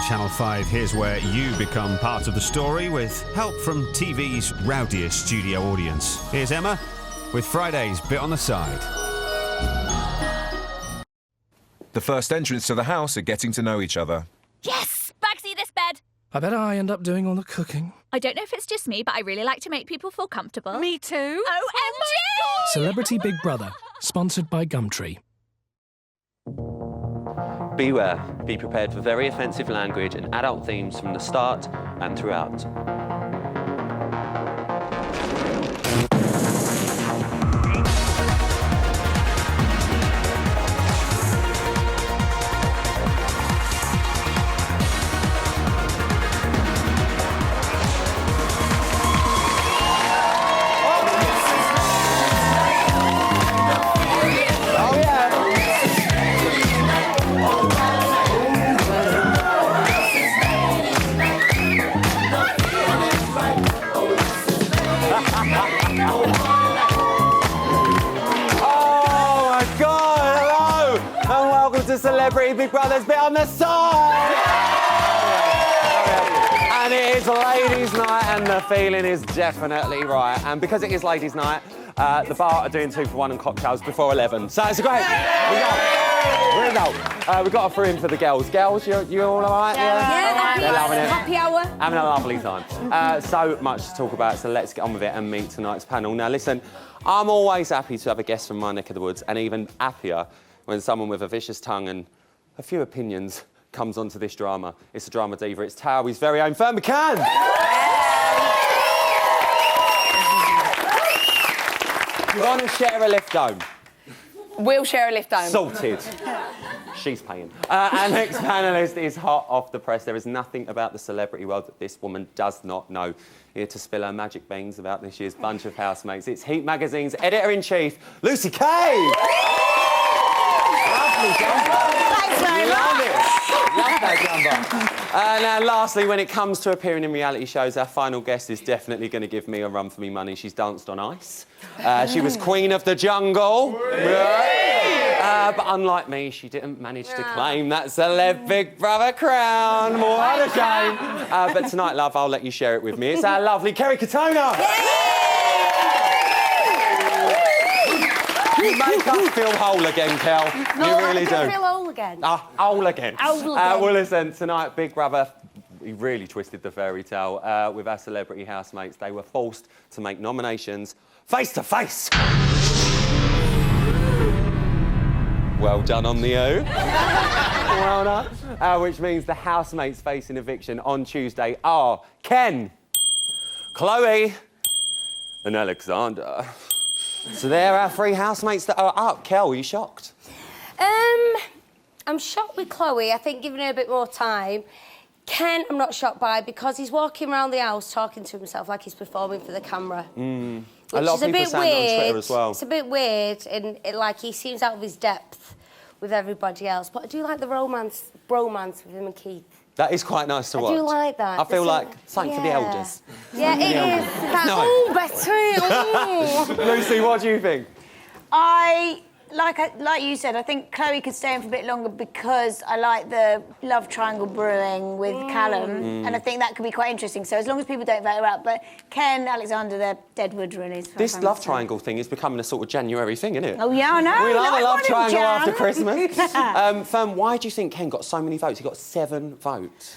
Channel 5. Here's where you become part of the story with help from TV's rowdiest studio audience. Here's Emma with Friday's Bit on the Side. The first entrants to the house are getting to know each other. Yes! Bagsy, this bed! I bet I end up doing all the cooking. I don't know if it's just me, but I really like to make people feel comfortable. Me too. OMG! Celebrity Big Brother, sponsored by Gumtree. Beware, be prepared for very offensive language and adult themes from the start and throughout. To Celebrity Big Brother's Bit on the Side! And it is ladies' night and the feeling is definitely right. And because it is ladies' night, the bar are doing 2 for 1 and cocktails before 11. So it's a great result. We've got a through in for the girls. Girls, you all alright? Yeah, they're loving it. Happy hour. Having a lovely time. So much to talk about, so let's get on with it and meet tonight's panel. Now listen, I'm always happy to have a guest from my neck of the woods, and even happier when someone with a vicious tongue and a few opinions comes onto this drama. It's a drama diva. It's Towie's very own Fern McCann. You want to share a lift home? We'll share a lift home. Sorted. She's paying. Our next panellist is hot off the press. There is nothing about the celebrity world that this woman does not know. Here to spill her magic beans about this year's bunch of housemates, it's Heat Magazine's editor-in-chief, Lucy Kay. Thanks very much. Love it. Love that jumper. Now, lastly, when it comes to appearing in reality shows, our final guest is definitely going to give me a run for me money. She's danced on ice. She was Queen of the Jungle. But unlike me, she didn't manage to claim that Celeb Big Brother crown. What a shame. But tonight, love, I'll let you share it with me. It's our lovely Kerry Katona. You make us feel whole again, Kel. You really do. Feel whole again. Whole again. Whole again. Well, listen, tonight, Big Brother, he really twisted the fairy tale with our celebrity housemates. They were forced to make nominations face to face. Well done on the O. Well done. Which means the housemates facing eviction on Tuesday are Ken, Chloe, and Alexander. So there are 3 housemates that are up. Kel, are you shocked? I'm shocked with Chloe. I think giving her a bit more time. Ken, I'm not shocked by because he's walking around the house talking to himself like he's performing for the camera. A lot of people saying it on Twitter as well. It's a bit weird, and like he seems out of his depth with everybody else. But I do like the bromance with him and Keith. That is quite nice to watch. I do like that. I feel like something for the elders. Yeah, it is. It's like, oh, better. Lucy, what do you think? Like you said, I think Chloe could stay in for a bit longer because I like the love triangle brewing with Callum, and I think that could be quite interesting. So as long as people don't vote her out, but Ken, Alexander, they're Deadwood really. This love triangle thing is becoming a sort of January thing, isn't it? Oh yeah, I know. We love a love triangle Jan. after Christmas. Fern, why do you think Ken got so many votes? He got 7 votes.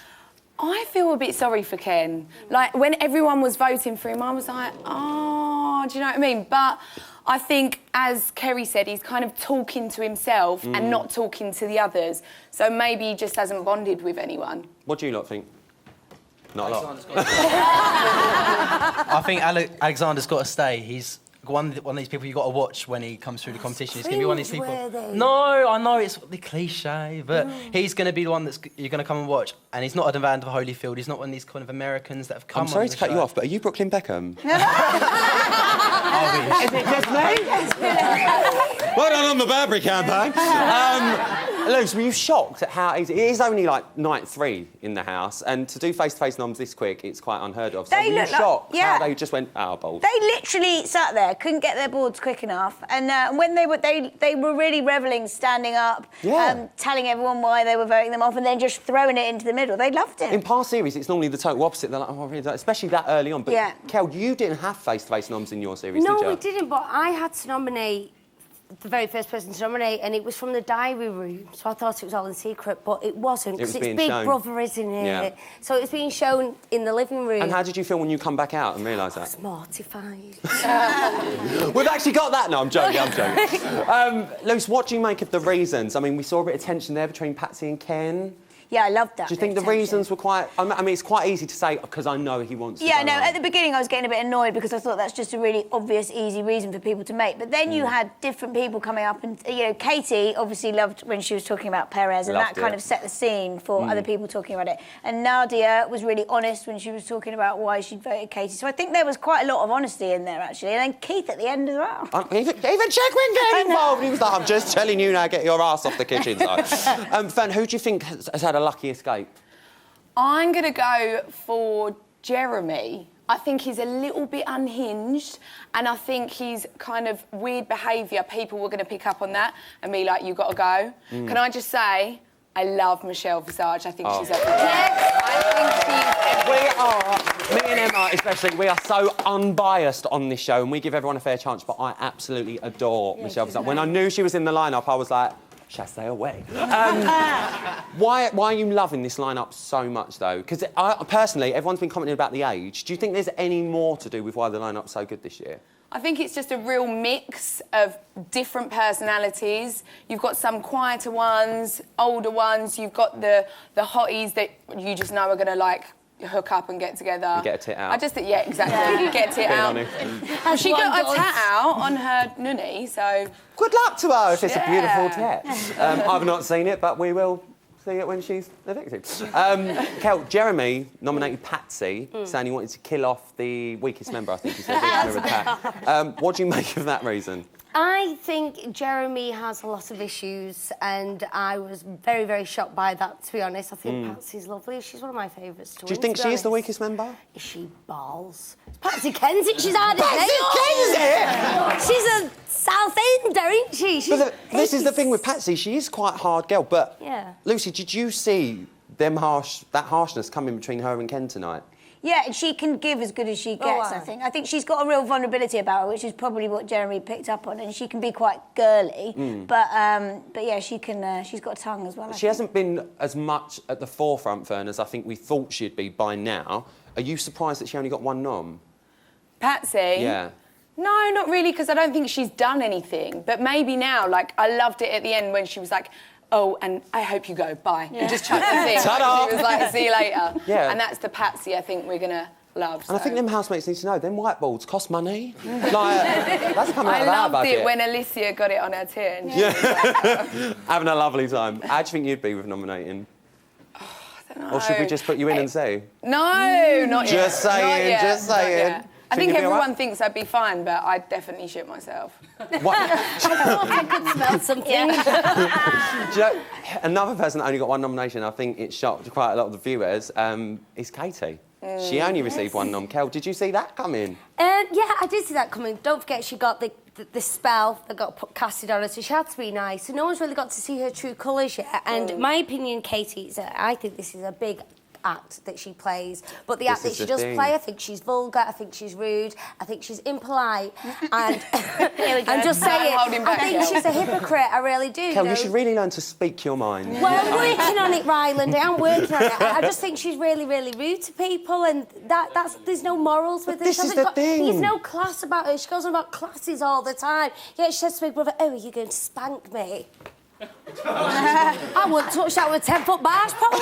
I feel a bit sorry for Ken. Like, when everyone was voting for him, I was like, oh, do you know what I mean? But I think, as Kerry said, he's kind of talking to himself and not talking to the others. So maybe he just hasn't bonded with anyone. What do you lot think? Not a lot. I think Alexander's got to stay. He's one of these people you've got to watch when he comes through the competition. He's going to be one of these people... No, I know, it's the cliche, but he's going to be the one you're going to come and watch. And he's not a Evander Holyfield. He's not one of these kind of Americans that have come I'm sorry to cut you off, but are you Brooklyn Beckham? I wish. Is it just me? Well done on the Burberry campaign. Luce, were you shocked at how easy... It is only, like, night 3 in the house, and to do face-to-face noms this quick, it's quite unheard of. So They were you look like- shocked yeah. how they just went, oh, balls? They literally sat there, couldn't get their boards quick enough, and when they were really revelling, standing up, Yeah. telling everyone why they were voting them off, and then just throwing it into the middle. They loved it. In past series, it's normally the total opposite. They're like, oh, I really don't... Especially that early on. But, Yeah. Kel, you didn't have face-to-face noms in your series, No, did you? we didn't, but I had to nominate the very first person to nominate, and it was from the diary room, so I thought it was all in secret, but it wasn't, It was because it's being Big shown. Brother, isn't it? Yeah. So it was being shown in the living room. And how did you feel when you come back out and realise that? I was mortified. We've actually got that. No, I'm joking, I'm joking. Luce, what do you make of the reasons? I mean, we saw a bit of tension there between Patsy and Ken. Yeah, I loved that. Do you think the reasons were quite... I mean, it's quite easy to say, because I know he wants to Yeah, go no, home. at the beginning I was getting a bit annoyed because I thought that's just a really obvious, easy reason for people to make. But then you had different people coming up and, you know, Katie obviously loved when she was talking about Perez and Loved that kind it. of set the scene for other people talking about it. And Nadia was really honest when she was talking about why she'd voted Katie. So I think there was quite a lot of honesty in there, actually. And then Keith at the end as well. Even Chegwin getting involved. He was like, I'm just telling you now, get your ass off the kitchen side. Fern, who do you think has had a lucky escape? I'm going to go for Jeremy. I think he's a little bit unhinged, and I think he's kind of weird behaviour. People were going to pick up on that and be like, you got to go. Can I just say, I love Michelle Visage. I think she's everything. I think she's... Me and Emma especially, we are so unbiased on this show, and we give everyone a fair chance, but I absolutely adore Michelle Visage. When I knew she was in the lineup, I was like, chasse away. Why are you loving this lineup so much, though? Because personally, everyone's been commenting about the age. Do you think there's any more to do with why the lineup's so good this year? I think it's just a real mix of different personalities. You've got some quieter ones, older ones. You've got the hotties that you just know are going to, like, hook up and get together. And get a tit out. I just think, yeah, exactly. Get a tit out. Well, she got a tat out on her nunny, so... Good luck to her if it's a beautiful Yeah. tit. I've not seen it, but we will see it when she's evicted. Kel, Jeremy nominated Patsy, saying he wanted to kill off the weakest member, I think he said. What do you make of that reason? I think Jeremy has a lot of issues, and I was very, very shocked by that, to be honest. I think Patsy's lovely. She's one of my favourites to Do you win, think to she be is the honest. weakest member? Is she balls? Patsy Kensit, she's hard as Patsy nails. She's a South Ender, isn't she? She's This is the thing with Patsy. She is quite a hard girl, but... Yeah. Lucy, did you see that harshness coming between her and Ken tonight? Yeah, and she can give as good as she gets, I think. I think she's got a real vulnerability about her, which is probably what Jeremy picked up on, and she can be quite girly. But yeah, she can. She's got a tongue as well. She hasn't been as much at the forefront, Fern, as I think we thought she'd be by now. Are you surprised that she only got one nom? Patsy? Yeah. No, not really, because I don't think she's done anything. But maybe now, like, I loved it at the end when she was like, oh, and I hope you go, bye. You just chucked the thing. Ta-da! She was like, see you later. Yeah. And that's the Patsy I think we're going to love. And I think them housemates need to know, them whiteboards cost money. Like, that's coming out of I our loved budget. it when Alicia got it on her tin. Yeah. Having a lovely time. How do you think you'd be with nominating? Or should we just put you in and say? No, not yet. Just saying, Not yet, just not saying. yet. I Think think you'd be all everyone right? thinks I'd be fine, but I'd definitely shit myself. What? I could smell something. Do you know, another person that only got one nomination, I think it shocked quite a lot of the viewers, is Katie. She only received one nom. Kel, did you see that coming? Yeah, I did see that coming. Don't forget, she got the spell that got casted on her, so she had to be nice. So no one's really got to see her true colours yet. And my opinion, Katie, is that I think this is a big act that she plays, but the act that she does play, I think she's vulgar, I think she's rude, I think she's impolite, and I'm just saying, I think she's a hypocrite, I really do. Kel, you should really learn to speak your mind. Well, I'm working on it, Ryland. I am working on it. I just think she's really, really rude to people, and there's no morals with her. This is the thing. There's no class about her. She goes on about classes all the time. Yeah, she says to Big Brother, "Oh, are you going to spank me?" I wouldn't touch that with a 10-foot bars pole.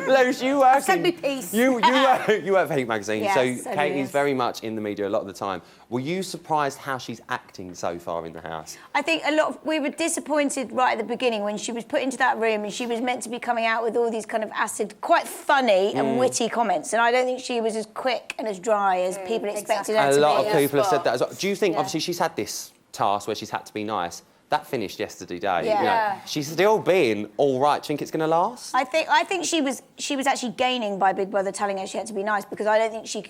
Luce, you work. Send me peace. You work for Heat magazine, Yes, so I do, Katie's yes. very much in the media a lot of the time. Were you surprised how she's acting so far in the house? I think we were disappointed right at the beginning when she was put into that room and she was meant to be coming out with all these kind of acid, quite funny and witty comments. And I don't think she was as quick and as dry as people expected her to A be. lot of people have said that as well. Do you think, obviously, she's had this task where she's had to be nice. that finished yesterday day. Yeah. You know, she's still being all right. Do you think it's going to last? I think she was actually gaining by Big Brother telling her she had to be nice, because I don't think she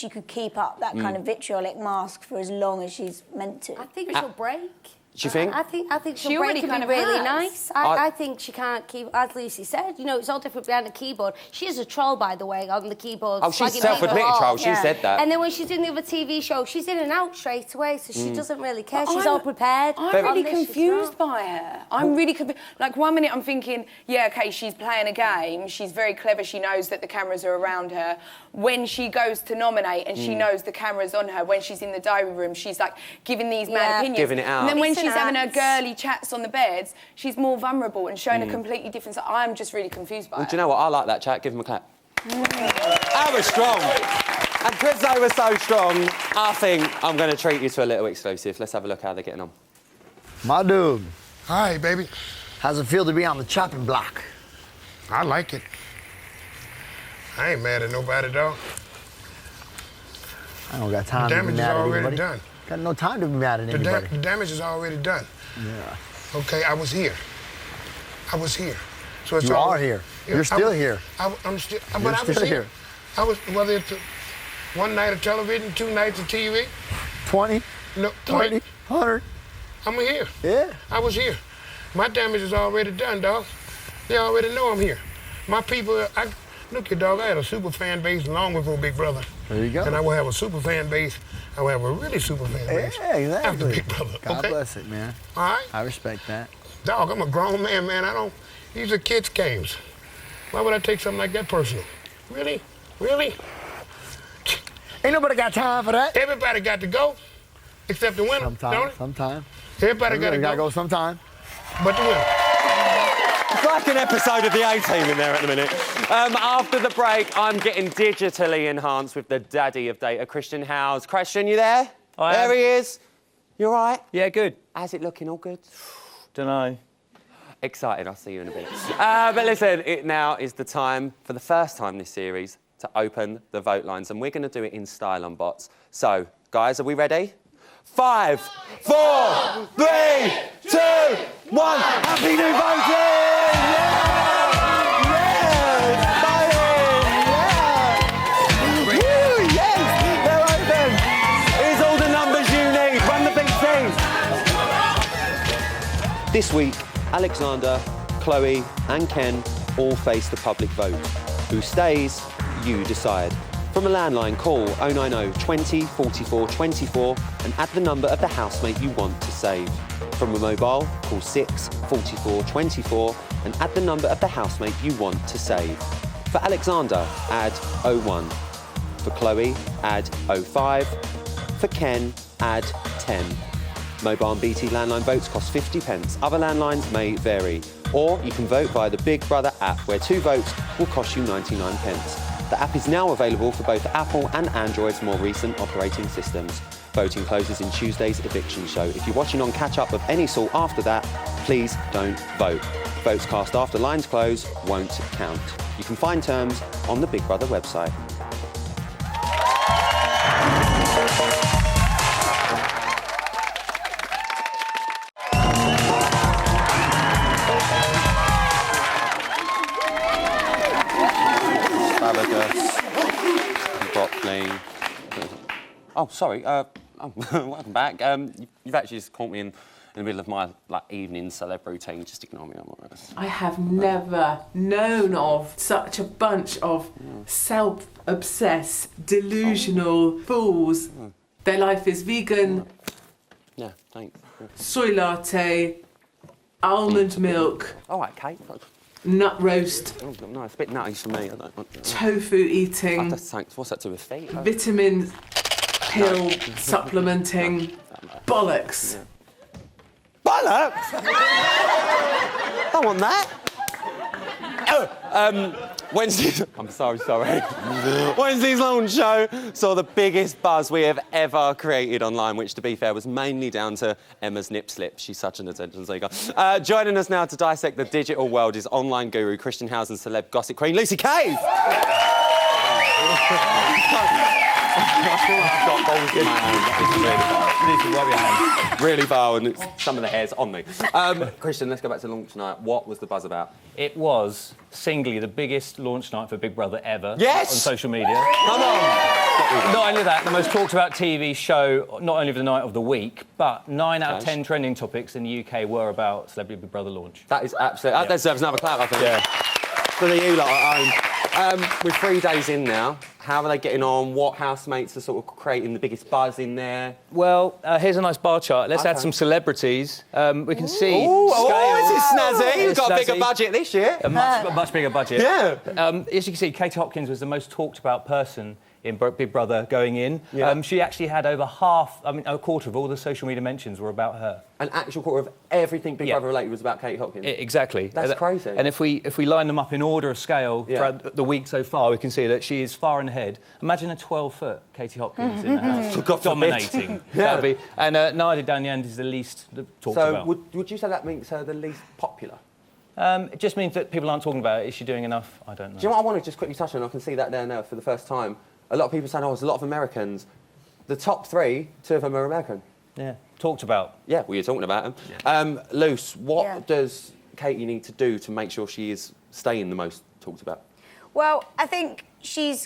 could keep up that kind of vitriolic mask for as long as she's meant to. I think she'll break. Do you think? I think she'll She break already and kind be of really has. nice. I think she can't keep, as Lucy said, you know, it's all different behind the keyboard. She is a troll, by the way, on the keyboard. Oh, she's slagging self-admitted people troll. off. She said that. And then when she's doing the other TV show, she's in and out straight away, so she doesn't really care. But She's I'm- all prepared. I'm On really this, she's confused not. by her. I'm really confused. Like, one minute I'm thinking, yeah, OK, she's playing a game. She's very clever. She knows that the cameras are around her. When she goes to nominate and she knows the camera's on her, when she's in the diary room, she's, like, giving these mad opinions. Giving it out. And then when It's an she's having her act. girly chats on the beds, she's more vulnerable and showing a completely different side. I'm just really confused by Well, her. do you know what? I like that chat. Give him a clap. That was strong. And because they were so strong, I think I'm going to treat you to a little exclusive. Let's have a look how they're getting on. My dude, Hi, baby. how's it feel to be on the chopping block? I like it. I ain't mad at nobody, dog. I don't got time The to be damage is mad at already anybody. done. Got no time to be mad at The anybody. damage is already done. Yeah. Okay, I was here. I was here. So it's You all, are here. Yeah, You're I still was- here. I'm still, You're but I was still here. here. I was, whether it's one night of television, 2 nights of TV, 20, no, 30, 100. I'm here. Yeah. I was here. My damage is already done, dog. They already know I'm here. My people, look here, dog, I had a super fan base long before Big Brother. There you go. And I will have a super fan base. I will have a really super fan base. Yeah, exactly. After Big Brother, God okay? bless it, man. All right? I respect that. Dog, I'm a grown man, man. These are kids' games. Why would I take something like that personal? Really? Really? Ain't nobody got time for that. Everybody got to go, except the winner, don't Sometime, it? sometime. Everybody got to gotta go, go sometime. but the winner. It's like an episode of the A-Team in there at the minute. After the break, I'm getting digitally enhanced with the daddy of data, Christian Howes. Christian, you there? There he is. You all right? Yeah, good. How's it looking? All good? Dunno. Excited. I'll see you in a bit. But listen, it now is the time, for the first time this series, to open the vote lines, and we're going to do it in style on bots. So, guys, are we ready? 5, 4, 3, 2, 1. Happy new voting! This week, Alexander, Chloe and Ken all face the public vote. Who stays, you decide. From a landline, call 090 20 44 24 and add the number of the housemate you want to save. From a mobile, call 6 44 24 and add the number of the housemate you want to save. For Alexander, add 01. For Chloe, add 05. For Ken, add 10. Mobile and BT landline votes cost 50 pence. Other landlines may vary. Or you can vote via the Big Brother app, where 2 votes will cost you 99 pence. The app is now available for both Apple and Android's more recent operating systems. Voting closes in Tuesday's eviction show. If you're watching on catch-up of any sort after that, please don't vote. Votes cast after lines close won't count. You can find terms on the Big Brother website. Asparagus, broccoli. Oh, sorry. Welcome back. You've actually just caught me in the middle of my evening celeb routine. Just ignore me. I'm all right. I have never known of such a bunch of self-obsessed, delusional fools. Their life is vegan, Yeah, thanks. soy latte, almond milk, All right, Kate. nut roast, Oh, no, it's a bit nutty for me. I don't want tofu eating, Thanks. What's that to do with feet? vitamin pill supplementing, bollocks. Bollocks! I want that. Wednesday's... I'm sorry. Wednesday's launch show saw the biggest buzz we have ever created online, which, to be fair, was mainly down to Emma's nip slip. She's such an attention seeker. Joining us now to dissect the digital world is online guru, Christian Howes and celeb gossip queen, Lucy Cave. I feel like I've got balls in my hand. You need to rub your hands. Really foul, and some of the hair's on me. Christian, let's go back to launch night. What was the buzz about? It was singly the biggest launch night for Big Brother ever. Yes! On social media. Come on! Not only that, the most talked about TV show, not only of the night of the week, but 9 out of 10 trending topics in the UK were about Celebrity Big Brother launch. That is absolutely... That deserves another clap, I think. Yeah. For the you lot at home. We're 3 days in now. How are they getting on? What housemates are sort of creating the biggest buzz in there? Well, here's a nice bar chart. Let's add some celebrities. We can see Ooh, scale. this is snazzy. We've got a Snazzy. bigger budget this year. A much bigger budget. Yeah. As you can see, Katie Hopkins was the most talked about person in Big Brother going in. Yeah. She actually had over a quarter of all the social media mentions were about her. An actual quarter of everything Big Brother related was about Katie Hopkins. Exactly. That's crazy. And if we line them up in order of scale throughout the week so far, we can see that she is far and ahead. Imagine a 12-foot Katie Hopkins in the house, God forbid. dominating. Yeah. That'd be, and Nadia Danyand is the least talked about. So would you say that makes her the least popular? It just means that people aren't talking about it. Is she doing enough? I don't know. Do you know what I want to just quickly touch on? I can see that there now for the first time. A lot of people saying, oh, there's a lot of Americans. The top 3, 2 of them are American. Yeah, talked about. Yeah, well, you're talking about them. Yeah. Luce, what does Katie need to do to make sure she is staying the most talked about? Well, I think she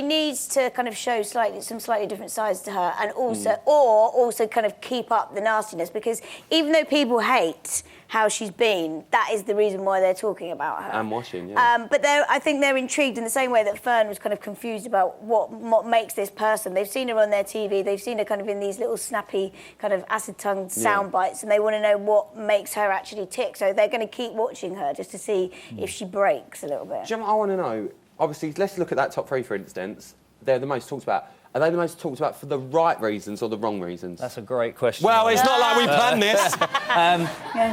needs to kind of show some slightly different sides to her, and also kind of keep up the nastiness, because even though people hate how she's been, that is the reason why they're talking about her. And watching, yeah. But I think they're intrigued in the same way that Fern was kind of confused about what makes this person. They've seen her on their TV, they've seen her kind of in these little snappy kind of acid-tongued sound bites, and they want to know what makes her actually tick. So they're going to keep watching her just to see if she breaks a little bit. Do you know what I want to know? Obviously, let's look at that top 3, for instance. They're the most talked about. Are they the most talked about for the right reasons or the wrong reasons? That's a great question. Well, it's not like we planned this.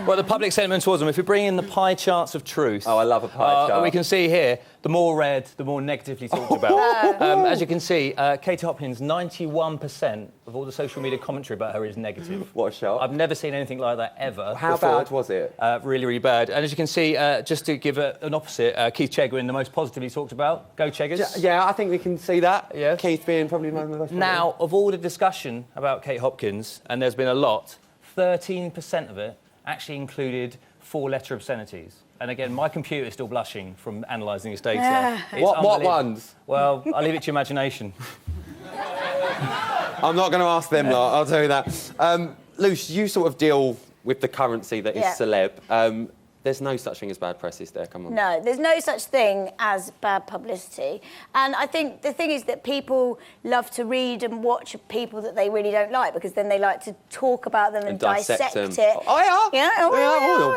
Well, the public sentiment towards them, if we bring in the pie charts of truth... Oh, I love a pie chart. We can see here, the more red, the more negatively talked about. As you can see, Katie Hopkins, 91% of all the social media commentary about her is negative. What a shock. I've never seen anything like that ever. How before. bad was it? Really, really bad. And as you can see, just to give an opposite, Keith Chegwin, the most positively talked about. Go Cheggers. Yeah, I think we can see that. Yeah. Keith being probably one of the most popular. Now, of all the discussion about Kate Hopkins, and there's been a lot, 13% of it actually included 4-letter obscenities. And again, my computer is still blushing from analysing this data. It's What ones? Well, I'll leave it to your imagination. I'm not going to ask them lot, I'll tell you that. Luce, you sort of deal with the currency that is celeb. There's no such thing as bad press, is there? Come on. No, there's no such thing as bad publicity. And I think the thing is that people love to read and watch people that they really don't like, because then they like to talk about them and dissect them. it. Oh, yeah.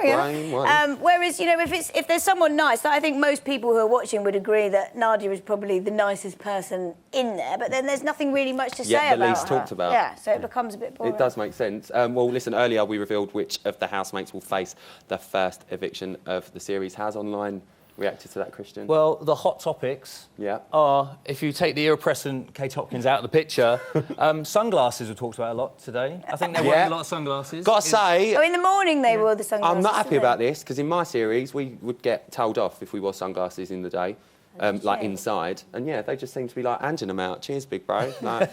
Yeah. Whereas, you know, if there's someone nice, I think most people who are watching would agree that Nadia is probably the nicest person in there, but then there's nothing really much to say about her. the least talked about. Yeah, so it becomes a bit boring. It does make sense. Well, listen, earlier we revealed which of the housemates will face the first eviction of the series. How's online reacted to that, Christian? Well, the hot topics are, if you take the iridescent Kate Hopkins out of the picture, sunglasses were talked about a lot today. I think they wore a lot of sunglasses. Gotta say... Oh, in the morning they wore the sunglasses. I'm not happy about this, because in my series we would get told off if we wore sunglasses in the day. Like inside, and yeah, they just seem to be like handing them out. Cheers, big bro. Like,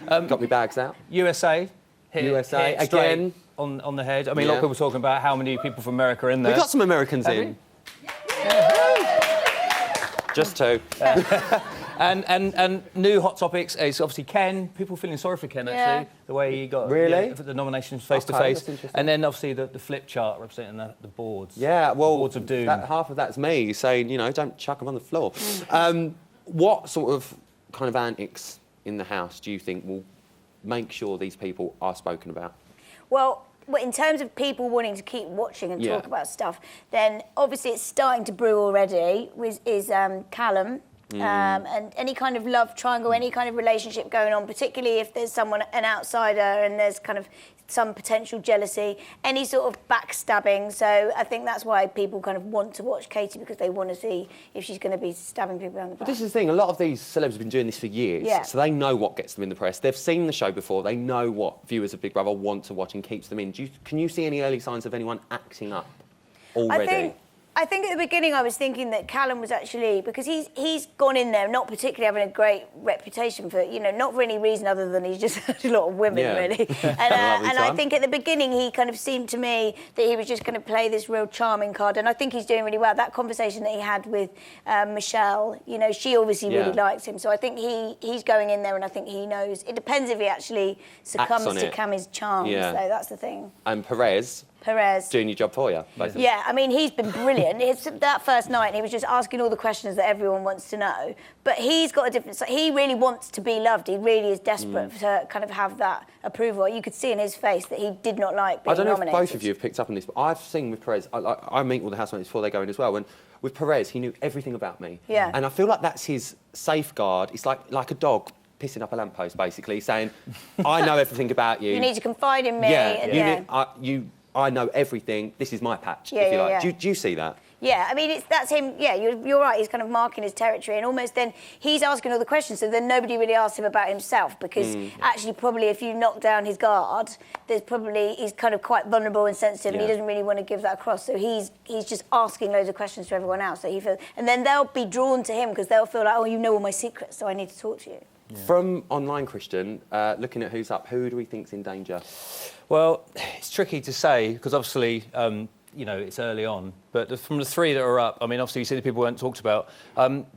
got me bags out. USA USA hit again on the head. I mean, a lot of people talking about how many people from America are in there. We got some Americans in. Just 2. And new hot topics is obviously Ken. People feeling sorry for Ken, actually, the way he got the nominations face to face. And then obviously the flip chart representing the boards. Yeah, well, boards of doom. Half of that's me saying, you know, don't chuck them on the floor. What sort of kind of antics in the house do you think will make sure these people are spoken about? Well, in terms of people wanting to keep watching and talk about stuff, then obviously it's starting to brew already, is Callum. And any kind of love triangle, any kind of relationship going on, particularly if there's an outsider and there's kind of some potential jealousy, any sort of backstabbing. So I think that's why people kind of want to watch Katie, because they want to see if she's going to be stabbing people down the back. But this is the thing, a lot of these celebs have been doing this for years, so they know what gets them in the press. They've seen the show before, they know what viewers of Big Brother want to watch and keeps them in. Can you see any early signs of anyone acting up already? I think at the beginning I was thinking that Callum was actually, because he's gone in there not particularly having a great reputation for, not for any reason other than he's just had a lot of women, really. And I think at the beginning he kind of seemed to me that he was just going to play this real charming card, and I think he's doing really well. That conversation that he had with Michelle, she obviously really likes him, so I think he's going in there, and I think he knows. It depends if he actually succumbs to Cammy's charms, so that's the thing. And Perez doing your job for you, basically. Yeah, I mean, he's been brilliant. It's that first night, he was just asking all the questions that everyone wants to know. But he's got a different... He really wants to be loved. He really is desperate to kind of have that approval. You could see in his face that he did not like being nominated. I don't know if both of you have picked up on this, but I've seen with Perez... I meet all the housemates before they go in as well, and with Perez, he knew everything about me. Yeah. And I feel like that's his safeguard. It's like a dog pissing up a lamppost, basically, saying, I know everything about you. You need to confide in me. I know everything. This is my patch, if you like. Do you see that? Yeah, I mean, that's him. Yeah, you're right. He's kind of marking his territory, and almost then he's asking all the questions, so then nobody really asks him about himself, because actually probably if you knock down his guard, he's kind of quite vulnerable and sensitive, and he doesn't really want to give that across. So he's just asking loads of questions to everyone else that he feels, and then they'll be drawn to him because they'll feel like, oh, you know all my secrets, so I need to talk to you. Yeah. From online, Christian, looking at who's up, who do we think's in danger? Well, it's tricky to say because obviously, it's early on. But from the three that are up, I mean, obviously you see the people we haven't talked about.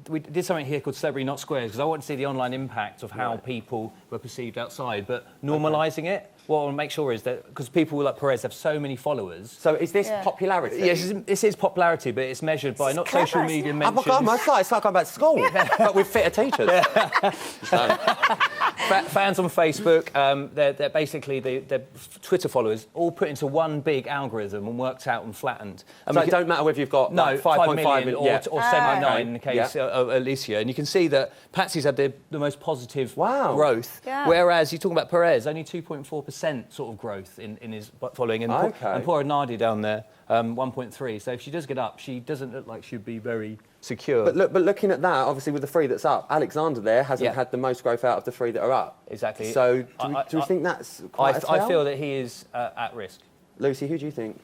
We did something here called Celebrity Not Squares because I want to see the online impact of how people were perceived outside, but normalising it. What I want to make sure is that, because people like Perez have so many followers... So is this popularity? Yes, this is popularity, but it's measured by not social media mentions... Oh, my God, it's like I'm back to school, but with fitter teachers. Fans on Facebook, they're basically, their Twitter followers, all put into one big algorithm and worked out and flattened. So it don't matter whether you've got 5.5 million or 79 in the case of Alicia. And you can see that Patsy's had the most positive growth, whereas you're talking about Perez, only 2.4% sort of growth in his following, and poor Nadia down there, 1.3. So if she does get up, she doesn't look like she'd be very secure. But looking at that, obviously with the three that's up, Alexander there hasn't had the most growth out of the three that are up. Exactly. So do we think that's quite a tell? I feel that he is at risk. Lucy, who do you think?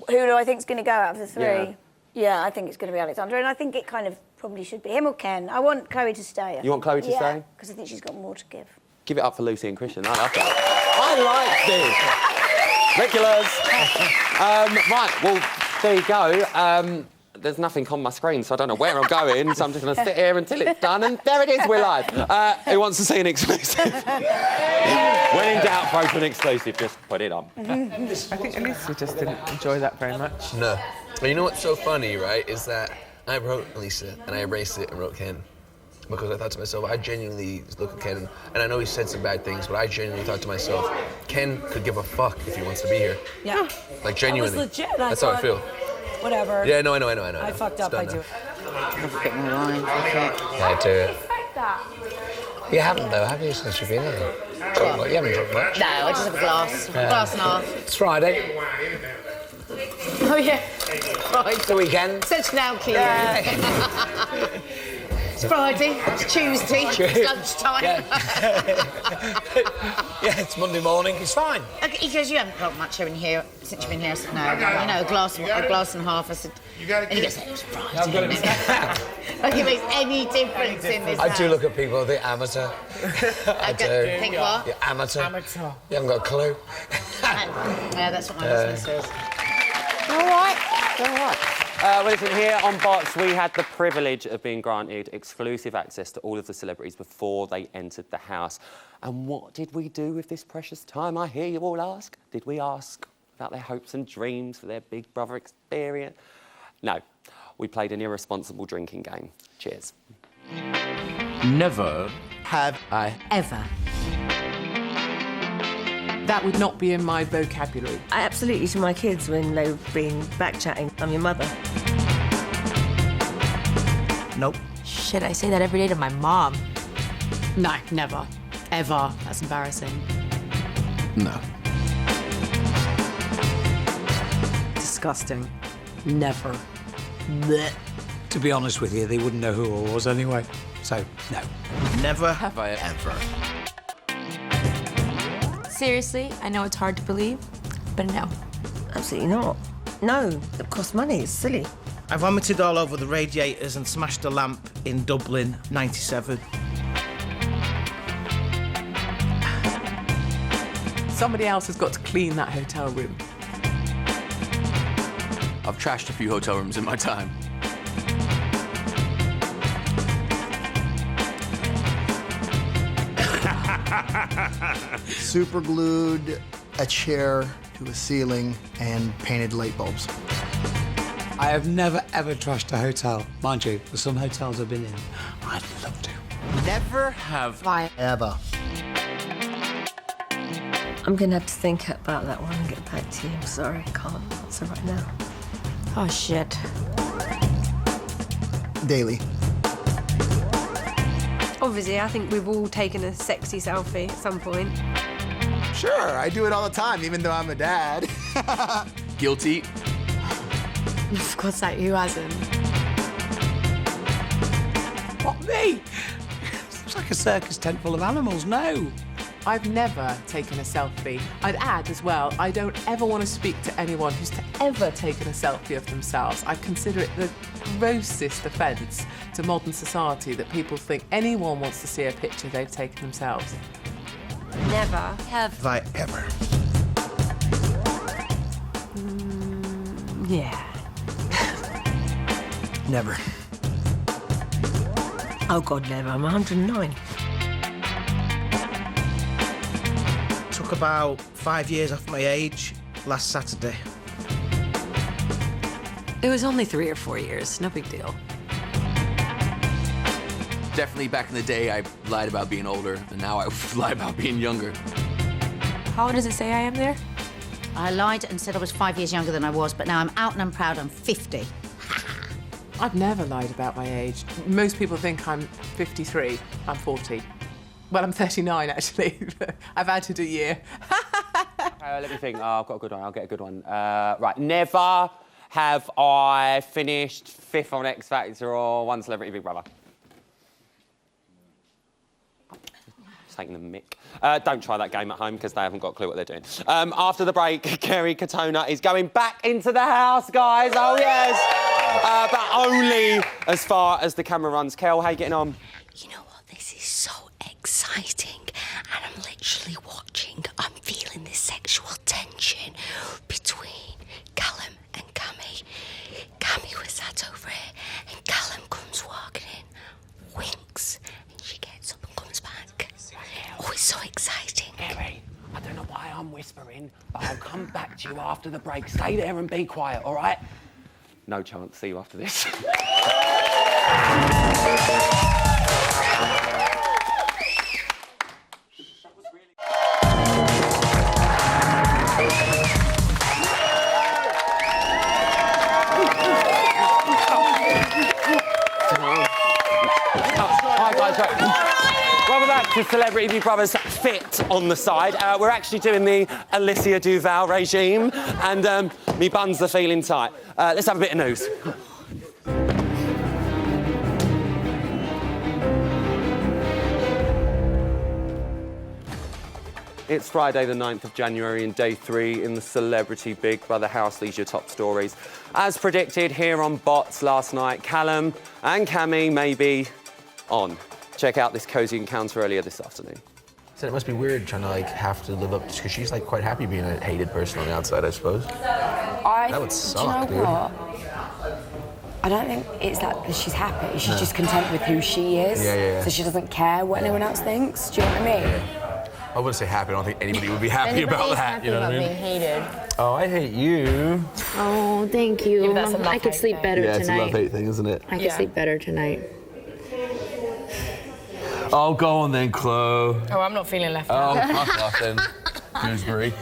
Who do I think's going to go out of the three? Yeah, I think it's going to be Alexander, and I think it kind of probably should be him or Ken. I want Chloe to stay. You want Chloe to stay? Because I think she's got more to give. Give it up for Lucy and Christian. I love that. I like this. Regulars. Right, well, there you go. There's nothing on my screen, so I don't know where I'm going, so I'm just going to sit here until it's done, and there it is, we're live. Who wants to see an exclusive? When in doubt, vote for an exclusive, just put it on. I think Alicia just didn't enjoy that very much. No. But you know what's so funny, right, is that I wrote Alicia, and I erased it and wrote Ken. Because I thought to myself, I genuinely look at Ken, and I know he said some bad things, but I genuinely thought to myself, Ken could give a fuck if he wants to be here. Yeah. Like, genuinely. That was legit. That's how I feel. Whatever. Yeah, no, I know. I fucked up, I do it. Have a bit more lines, I think. Yeah, I do it. You haven't, though, have you, since you've been here? You haven't drunk much. No, I just have a glass. Glass and a half. It's Friday. Oh, yeah. Right. It's the weekend. Such now, clean. It's Friday, it's Tuesday, it's lunchtime. Yeah, it's Monday morning, it's fine. He goes, you haven't got much in here since you've been here. I said, no, a glass and a half. I said, and he goes, it's Friday, isn't it? Like it makes any difference in this house. I do look at people, they're amateur. I do. Think what? You're amateur. You haven't got a clue. Yeah, that's what my husband says. All right. Well, listen, here on Box, we had the privilege of being granted exclusive access to all of the celebrities before they entered the house. And what did we do with this precious time, I hear you all ask? Did we ask about their hopes and dreams for their Big Brother experience? No, we played an irresponsible drinking game. Cheers. Never have I ever. That would not be in my vocabulary. I absolutely to my kids when they've been back-chatting. I'm your mother. Nope. Shit, I say that every day to my mom. No, never. Ever. That's embarrassing. No. Disgusting. Never. Blech. To be honest with you, they wouldn't know who I was anyway. So, no. Never have I ever. Seriously, I know it's hard to believe, but no. Absolutely not. No, it costs money. It's silly. I vomited all over the radiators and smashed a lamp in Dublin, 97. Somebody else has got to clean that hotel room. I've trashed a few hotel rooms in my time. Super glued a chair to a ceiling and painted light bulbs. I have never, ever trashed a hotel. Mind you, for some hotels I've been in, I'd love to. Never have I ever. I'm going to have to think about that one and get back to you. I'm sorry, I can't answer right now. Oh, shit. Daily. Obviously, I think we've all taken a sexy selfie at some point. Sure, I do it all the time, even though I'm a dad. Guilty. Of course, like, who hasn't? What, me? It's like a circus tent full of animals, no. I've never taken a selfie. I'd add as well, I don't ever want to speak to anyone who's ever taken a selfie of themselves. I consider it the grossest offence to modern society that people think anyone wants to see a picture they've taken themselves. Never. Have I ever? Yeah. Never. Oh, God, never. I'm 109. Took about 5 years off my age last Saturday. It was only 3 or 4 years. No big deal. Definitely back in the day, I lied about being older, and now I lie about being younger. How old does it say I am there? I lied and said I was 5 years younger than I was, but now I'm out and I'm proud I'm 50. I've never lied about my age. Most people think I'm 53. I'm 40. Well, I'm 39, actually. I've added a year. Let me think. Oh, I've got a good one. I'll get a good one. Right. Never have I finished 5th on X Factor or won Celebrity Big Brother. Just taking the mic. Don't try that game at home because they haven't got a clue what they're doing. After the break, Kerry Katona is going back into the house, guys. Oh, yes. But only as far as the camera runs. Kel, how you getting on? You know what? This is so exciting. And I'm literally watching. I'm feeling this sexual tension between Callum and Cammy. Cammy was sat over here and Callum comes walking in, winks, and she gets up and comes back. Oh, it's so exciting. Kerry, I don't know why I'm whispering, but I'll come back to you after the break. Stay there and be quiet, all right? No chance. See you after this. Hi guys, welcome back to Celebrity Big Brother's Fit on the Side. We're actually doing the Alicia Duval regime, and me buns are feeling tight. Let's have a bit of news. It's Friday the 9th of January and day 3 in the Celebrity Big Brother house. These are your top stories. As predicted here on Bots last night, Callum and Cammy may be on. Check out this cosy encounter earlier this afternoon. So it must be weird trying to like have to live up to, because she's like quite happy being a hated person on the outside, I suppose. That would suck, do you know what? I don't think it's that she's happy. She's just content with who she is. Yeah. So she doesn't care what anyone else thinks. Do you know what I mean? Yeah. I wouldn't say happy. I don't think anybody would be happy about that. Happy You know what I mean? being hated. Oh, I hate you. Oh, thank you. that's a I could sleep better Yeah, tonight. it's a love-hate thing, isn't it? I could sleep better tonight. Oh, go on then, Chloe. Oh, I'm not feeling left Oh, out. fuck off then, Gooseberry.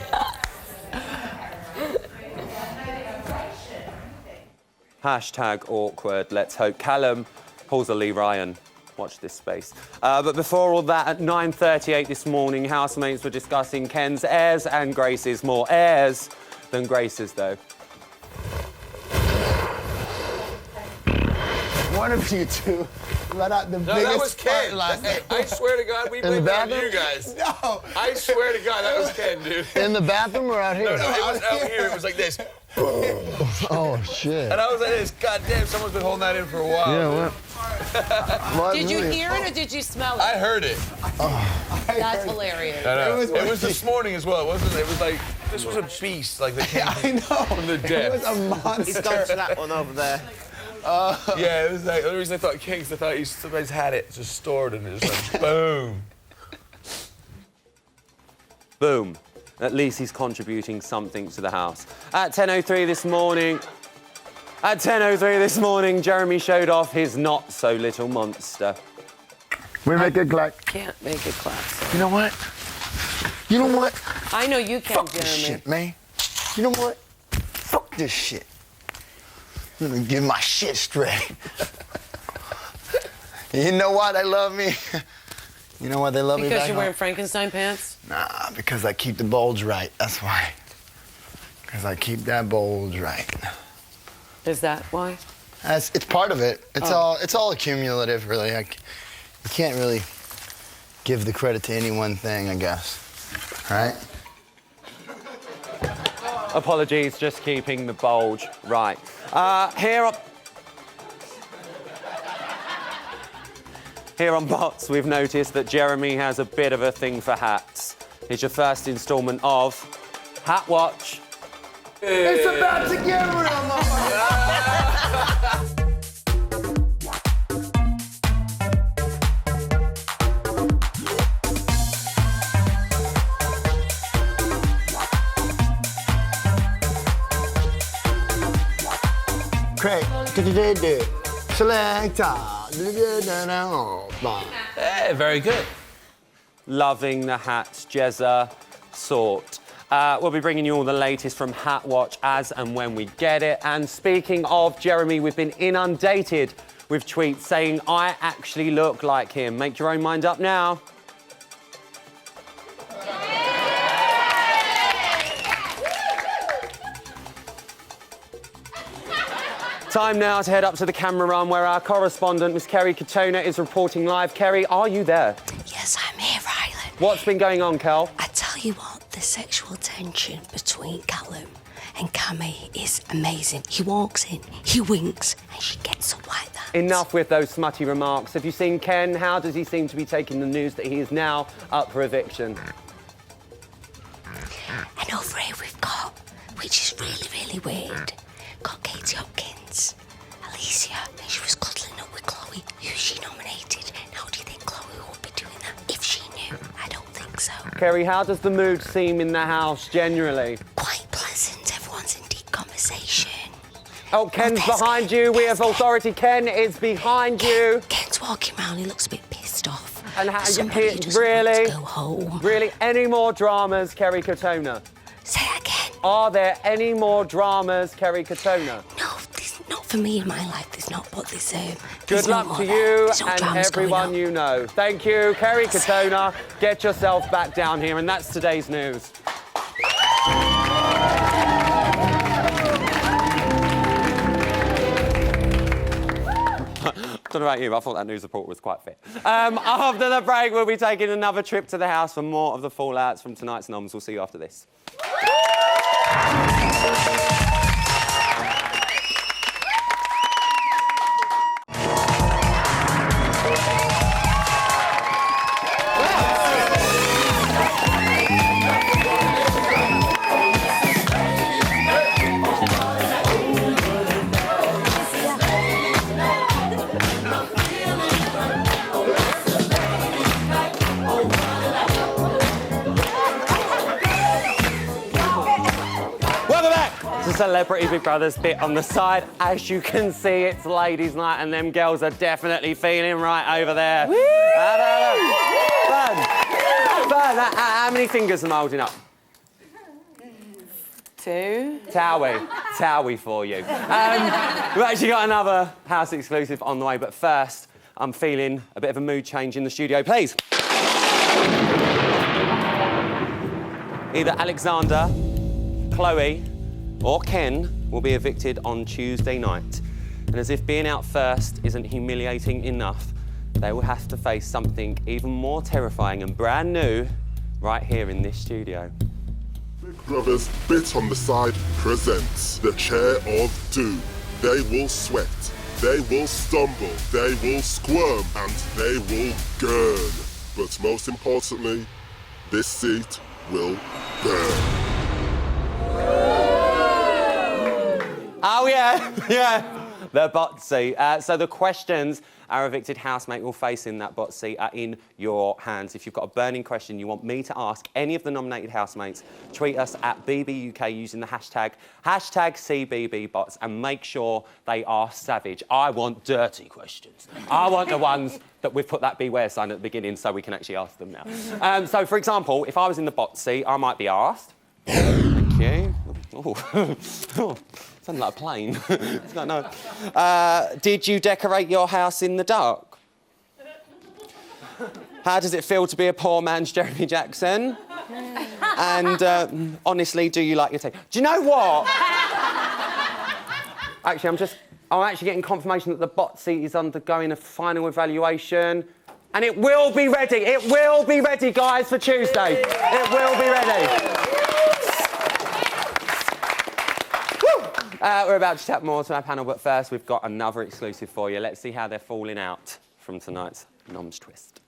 Hashtag awkward. Let's hope Callum pulls a Lee Ryan. Watch this space. But before all that, at 9:38 this morning, housemates were discussing Ken's airs and graces. More airs than graces, though. One of you two let out the No, biggest that was Ken. fart last night. I swear to God, we In the blamed that on bathroom? you guys. No. I swear to God, that was Ken, dude. In the bathroom or out here? No, it was out here. It was like this. Oh, shit. And I was like this, God damn, someone's been holding that in for a while. Yeah, what? Did you hear it or did you smell it? I heard it. That's hilarious. I know. It was this morning as well, wasn't it? It was like, this was a beast, like, that came from the dead. It was a monster. He's gone to that one over there. Yeah, it was like, the only reason I thought Kings, I thought he somebody's had it just stored and it was like, boom. Boom. At least he's contributing something to the house. At 10:03 this morning, Jeremy showed off his not-so-little monster. We make it clap. Can't make it clap. You know what? You know what? I know you can, Fuck Jeremy. this shit, man. You know what? Fuck this shit. I'm gonna get my shit straight. You know why they love me? You know why they love me Because back you're home? wearing Frankenstein pants? Nah, because I keep the bulge right. That's why. Because I keep that bulge right. Is that why? It's part of it. It's all accumulative, really. You can't really give the credit to any one thing, I guess. Right? Apologies, just keeping the bulge right. Here on Bots, we've noticed that Jeremy has a bit of a thing for hats. Here's your first instalment of Hat Watch. It's about to get real, motherfucker. Craig, selector. Yeah, very good. Loving the hats Jezza sought. We'll be bringing you all the latest from Hat Watch as and when we get it. And speaking of Jeremy, we've been inundated with tweets saying I actually look like him. Make your own mind up now. Time now to head up to the camera run where our correspondent, Miss Kerry Katona, is reporting live. Kerry, are you there? Yes, I'm here, Ryland. What's been going on, Kel? I tell you what, the sexual tension between Callum and Cammy is amazing. He walks in, he winks, and she gets up like that. Enough with those smutty remarks. Have you seen Ken? How does he seem to be taking the news that he is now up for eviction? And over here we've got, which is really, really weird, got Katie Hopkins, Alicia, and she was cuddling up with Chloe, who she nominated. Now, do you think Chloe would be doing that if she knew? I don't think so. Kerry, how does the mood seem in the house generally? Quite pleasant. Everyone's in deep conversation. Oh, Ken's behind you. We have authority. Ken is behind you. Ken's walking around. He looks a bit pissed off. And how Somebody just really? wants to go home. Really? Any more dramas, Kerry Katona? Say that again. Are there any more dramas, Kerry Katona? No, not for me in my life. There's not. But there's Good no luck more to there. you There's no and dramas going everyone on. you know. Thank you, Kerry Katona. Get yourself back down here, and that's today's news. I don't know about you, I thought that news report was quite fit. After the break, we'll be taking another trip to the house for more of the fallouts from tonight's noms. We'll see you after this. Celebrity Big Brother's bit on the side. As you can see, it's ladies' night, and them girls are definitely feeling right over there. Fun. How many fingers am I holding up? 2. Towie for you. We've actually got another house exclusive on the way, but first, I'm feeling a bit of a mood change in the studio. Please. Either Alexander, Chloe, or Ken will be evicted on Tuesday night. And as if being out first isn't humiliating enough, they will have to face something even more terrifying and brand new right here in this studio. Brothers Bit on the Side presents the Chair of Doom. They will sweat, they will stumble, they will squirm, and they will gurn. But most importantly, this seat will burn. Oh, yeah, yeah. The bot seat. So the questions our evicted housemate will face in that bot seat are in your hands. If you've got a burning question you want me to ask any of the nominated housemates, tweet us at BBUK using the hashtag CBBBots and make sure they are savage. I want dirty questions. I want the ones that we've put that beware sign at the beginning so we can actually ask them now. So, for example, if I was in the bot seat, I might be asked... Thank you. Oh. Sounded like a plane. It's like, no. Did you decorate your house in the dark? How does it feel to be a poor man's Jeremy Jackson? And honestly, do you like your tea? Do you know what? Actually, I'm actually getting confirmation that the bot seat is undergoing a final evaluation. And it will be ready. It will be ready, guys, for Tuesday. It will be ready. We're about to chat more to our panel, but first we've got another exclusive for you. Let's see how they're falling out from tonight's Noms Twist.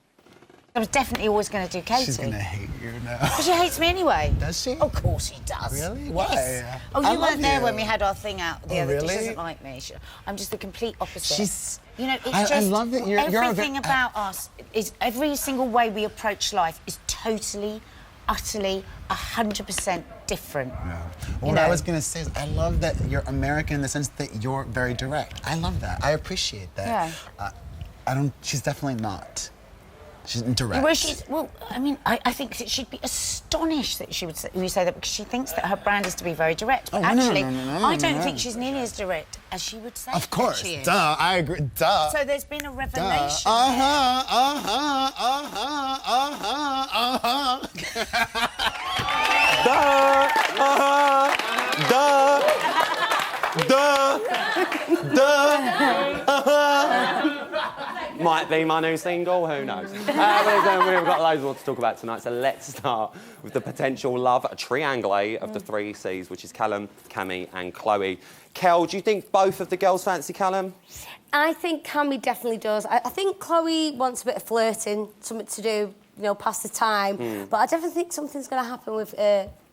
I was definitely always going to do Katie. She's going to hate you now. Because she hates me anyway. Does she? Of course she does. Really? Yes. Why? Oh, you weren't there when we had our thing out the other day. Really? She doesn't like me. I'm just the complete opposite. She's... You know, it's I just... love that you're everything about us is... Every single way we approach life is totally, utterly, 100% different. Yeah. What I was going to say is I love that you're American in the sense that you're very direct. I love that. I appreciate that. Yeah. She's definitely not. She's direct. I think that she'd be astonished that she would say that because she thinks that her brand is to be very direct. But actually, I don't think she's nearly as direct as she would say. Of course. She is. Duh. I agree. Duh. So there's been a revelation. Might be my new single, who knows? We've got loads more to talk about tonight, so let's start with the potential love triangle of the three Cs, which is Callum, Cami and Chloe. Kel, do you think both of the girls fancy Callum? I think Cami definitely does. I think Chloe wants a bit of flirting, something to do, you know, pass the time. But I definitely think something's going to happen with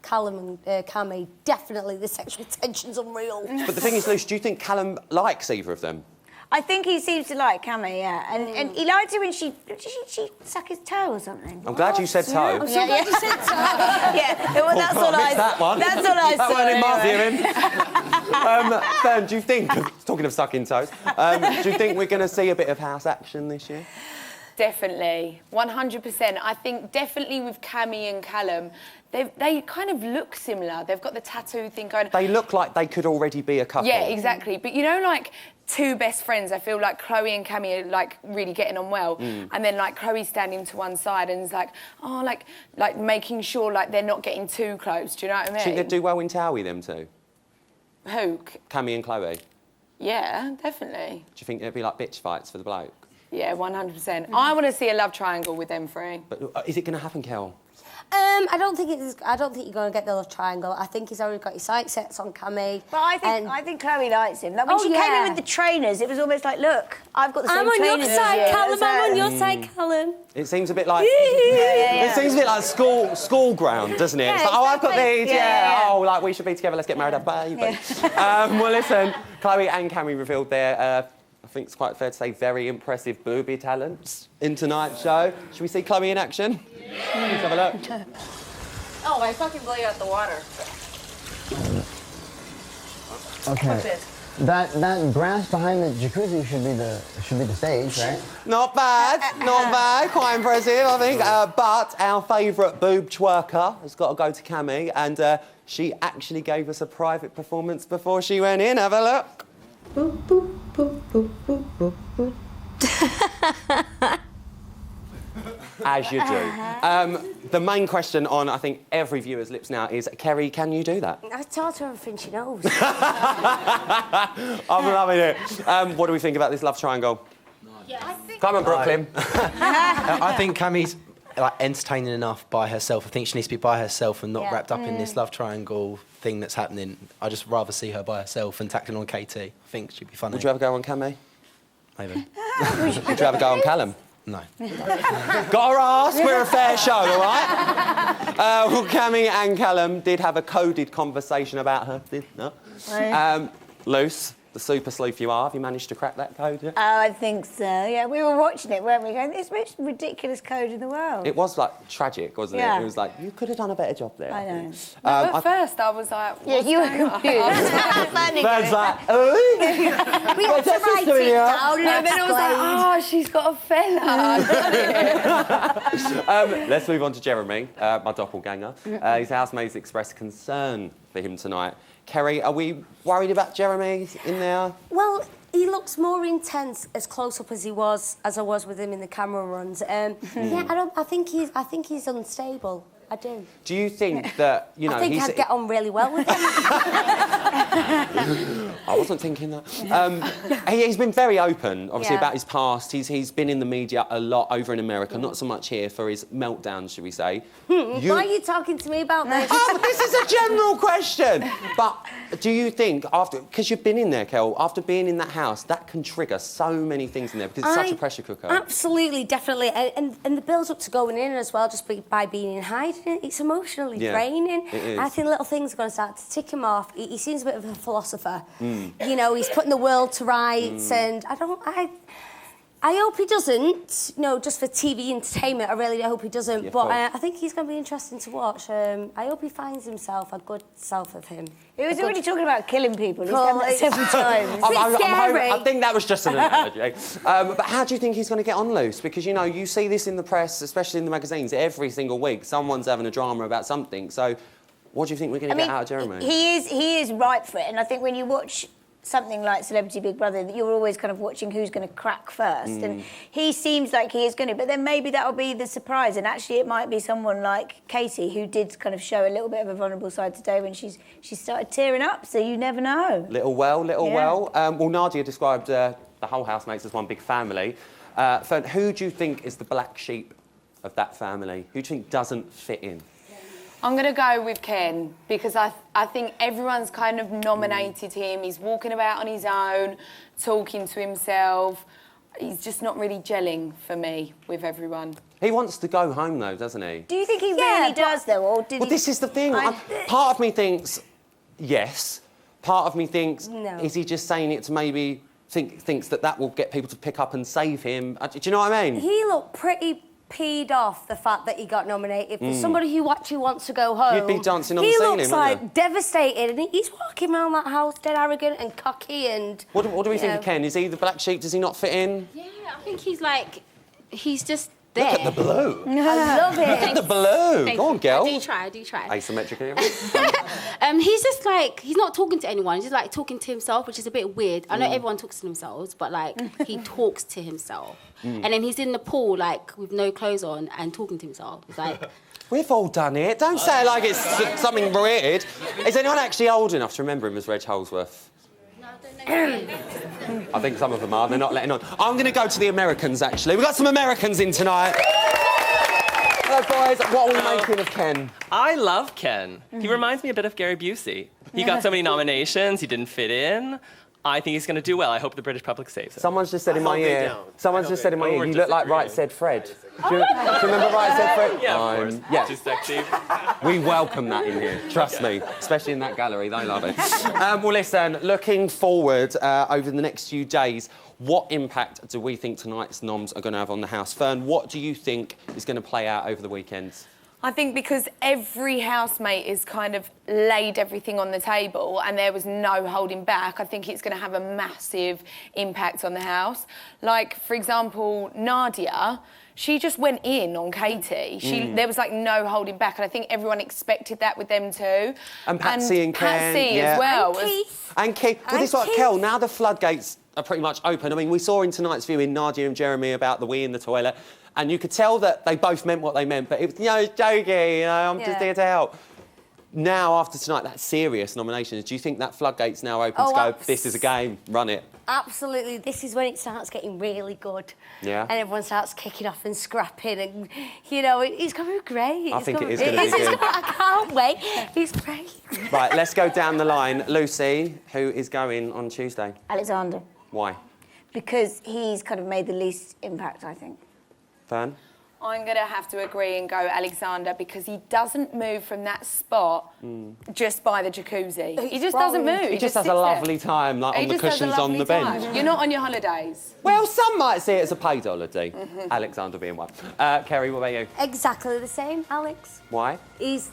Callum and Cami. Definitely, the sexual tension's unreal. But the thing is, Luce, do you think Callum likes either of them? I think he seems to like Cami, yeah. And he liked it when she suck his toe or something. I'm glad you said toe. I'm so glad you said toe. Yeah, well, that's all I... That one. That's all I saw. That weren't in my viewing. Fern, do you think, talking of sucking toes, do you think we're going to see a bit of house action this year? Definitely, 100%. I think definitely with Cami and Callum, they kind of look similar. They've got the tattoo thing going. They look like they could already be a couple. Yeah, exactly. But you know, like two best friends, I feel like Chloe and Cami are like really getting on well, and then like Chloe's standing to one side and is like, oh, like making sure like they're not getting too close. Do you know what I mean? Do you think they'd do well in Towie, them two? Who? Cami and Chloe. Yeah, definitely. Do you think it'd be like bitch fights for the bloke? Yeah, 100%. I want to see a love triangle with them three. But is it going to happen, Kel? I don't think you're going to get the love triangle. I think he's already got his sights set on Cami. But I think Chloe likes him. Like when she came in with the trainers, it was almost like, look, I've got the same trainers. I'm on your side, Callum. I'm on your side, Callum. It seems a bit like it seems a bit like school ground, doesn't it? Yeah, it's like, oh, I've got these, Oh, like we should be together. Let's get married, have a baby. Well, listen, Chloe and Cami revealed their. I think it's quite fair to say very impressive booby talents in tonight's show. Should we see Chloe in action? Let's have a look. Oh, I fucking blew out the water. Okay. That grass behind the jacuzzi should be the stage, right? Not bad, not bad. Quite impressive, I think. But our favourite boob twerker has got to go to Cami, and she actually gave us a private performance before she went in. Have a look. Boop, boop, boop, boop, boop, boop, boop. As you do. The main question on, I think, every viewer's lips now is, Kerry, can you do that? I taught her everything she knows. I'm loving it. What do we think about this love triangle? Yeah. Come on, Brooklyn. I think Cami's like entertaining enough by herself. I think she needs to be by herself and not wrapped up in this love triangle thing that's happening. I just rather see her by herself and tackling on Katie. I think she'd be funny. Would you ever go on Cammy? Maybe. Would you ever go on Callum? No. Got her ass. We're a fair show, all right? Well, Cammy and Callum did have a coded conversation about her. Luce, the super sleuth you are, have you managed to crack that code yet? Oh, I think so. Yeah, we were watching it, weren't we? Going, it's the most ridiculous code in the world. It was like tragic, wasn't it? It was like you could have done a better job there. I know. At first, I was like, yeah, you were confused. Man's like, oh, we had to write it down. And then I was like, oh, she's got a fella. Let's move on to Jeremy, my doppelganger. His housemates expressed concern for him tonight. Kerry, are we worried about Jeremy in there? Well, he looks more intense as close up as I was with him in the camera runs. Yeah, I think he's unstable. I do. Do you think that, you know... I think I'd get on really well with him. I wasn't thinking that. He's been very open, obviously, about his past. He's been in the media a lot over in America, not so much here for his meltdowns, should we say. Why are you talking to me about this? Oh, this is a general question. But do you think, because you've been in there, Kel, after being in that house, that can trigger so many things in there because it's such a pressure cooker? Absolutely, definitely. And the build up to going in as well, just by being in hiding, it's emotionally draining. It is. I think little things are going to start to tick him off. He seems a bit of a philosopher. You know, he's putting the world to rights, and I hope he doesn't, just for TV entertainment. I really hope he doesn't. Yeah, but I think he's going to be interesting to watch. I hope he finds himself a good self of him. He was already talking about killing people. He's done that several times. I think that was just an analogy. But how do you think he's going to get on, Luce? Because, you see this in the press, especially in the magazines, every single week. Someone's having a drama about something. So what do you think we're going to get out of Jeremy? He is ripe for it. And I think when you watch something like Celebrity Big Brother, you're always kind of watching who's going to crack first. And he seems like he is going to, but then maybe that'll be the surprise. And actually it might be someone like Katie, who did kind of show a little bit of a vulnerable side today when she started tearing up, so you never know. Little well. Well, Nadia described the whole housemates as one big family. Fern, who do you think is the black sheep of that family? Who do you think doesn't fit in? I'm going to go with Ken because I think everyone's kind of nominated him. He's walking about on his own, talking to himself. He's just not really gelling for me with everyone. He wants to go home, though, doesn't he? Do you think he really does, though, or did Well, this is the thing. Part of me thinks yes. Part of me thinks, is he just saying it to maybe thinks that will get people to pick up and save him? Do you know what I mean? He looked pretty peed off the fact that he got nominated. For somebody who actually wants to go home, you'd be dancing on the ceiling, He looks like devastated, and he's walking around that house dead arrogant and cocky and... What do we think of Ken? Is he the black sheep? Does he not fit in? Yeah, I think he's just there. Look at the blue. I love it. Look at the blue. Go on, girl. I do try. Asymmetrically. He's just he's not talking to anyone. He's just talking to himself, which is a bit weird. I know everyone talks to themselves, but he talks to himself. And then he's in the pool with no clothes on and talking to himself. It's we've all done it. Don't say it like it's something weird. Is anyone actually old enough to remember him as Reg Holsworth? I think some of them are. They're not letting on. I'm going to go to the Americans, actually. We've got some Americans in tonight. Hello, boys. What are we making of Ken? I love Ken. He reminds me a bit of Gary Busey. He got so many nominations. He didn't fit in. I think he's going to do well. I hope the British public saves him. Someone's just said in my ear. Someone's just said in my ear. You look like Right Said Fred. Do you remember Right Said Fred? Yeah, of course. Yeah. Too sexy. We welcome that in here. Trust me, especially in that gallery. They love it. Well, listen. Looking forward over the next few days, what impact do we think tonight's noms are going to have on the house? Fern, what do you think is going to play out over the weekends? I think because every housemate is kind of laid everything on the table and there was no holding back, I think it's going to have a massive impact on the house. For example, Nadia, she just went in on Katie. There was no holding back, and I think everyone expected that with them too. And Patsy and Ken. Patsy as well. And Keith. Well, this is like Kel, now the floodgates are pretty much open. I mean, we saw in tonight's viewing Nadia and Jeremy about the wee in the toilet, and you could tell that they both meant what they meant, but it was, joking, I'm just here to help. now, after tonight, that serious nominations, do you think that floodgate's now open Oh, to go, this is a game, run it? Absolutely. This is when it starts getting really good. Yeah. And everyone starts kicking off and scrapping and, you know, it's going to be great. I think it is gonna be It's good. I can't wait. It's great. Right, let's go down the line. Lucy, who is going on Tuesday? Alexander. Why? Because he's kind of made the least impact, I think. Fern? I'm going to have to agree and go Alexander because he doesn't move from that spot just by the jacuzzi. He just doesn't move. He just has sits a there. lovely time, like He on the just has a cushions on lovely the bench. time. You're not on your holidays. Well, some might see it as a paid holiday. Alexander being one. Kerry, what about you? Exactly the same, Alex. Why? He's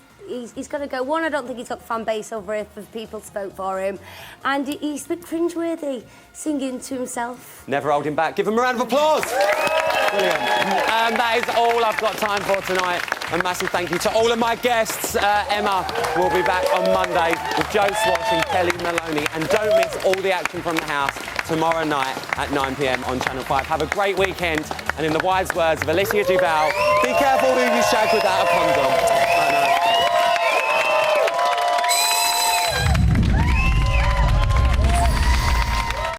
going to go. One, I don't think he's got the fan base over here for people to vote for him. And he's a bit cringeworthy, singing to himself. Never hold him back. Give him a round of applause. Brilliant. That is all I've got time for tonight. A massive thank you to all of my guests. Emma will be back on Monday with Joe Swatch and Kelly Maloney. And don't miss all the action from the house tomorrow night at 9 p.m. on Channel 5. Have a great weekend. And in the wise words of Alicia Duval, be careful who you shag without a condom.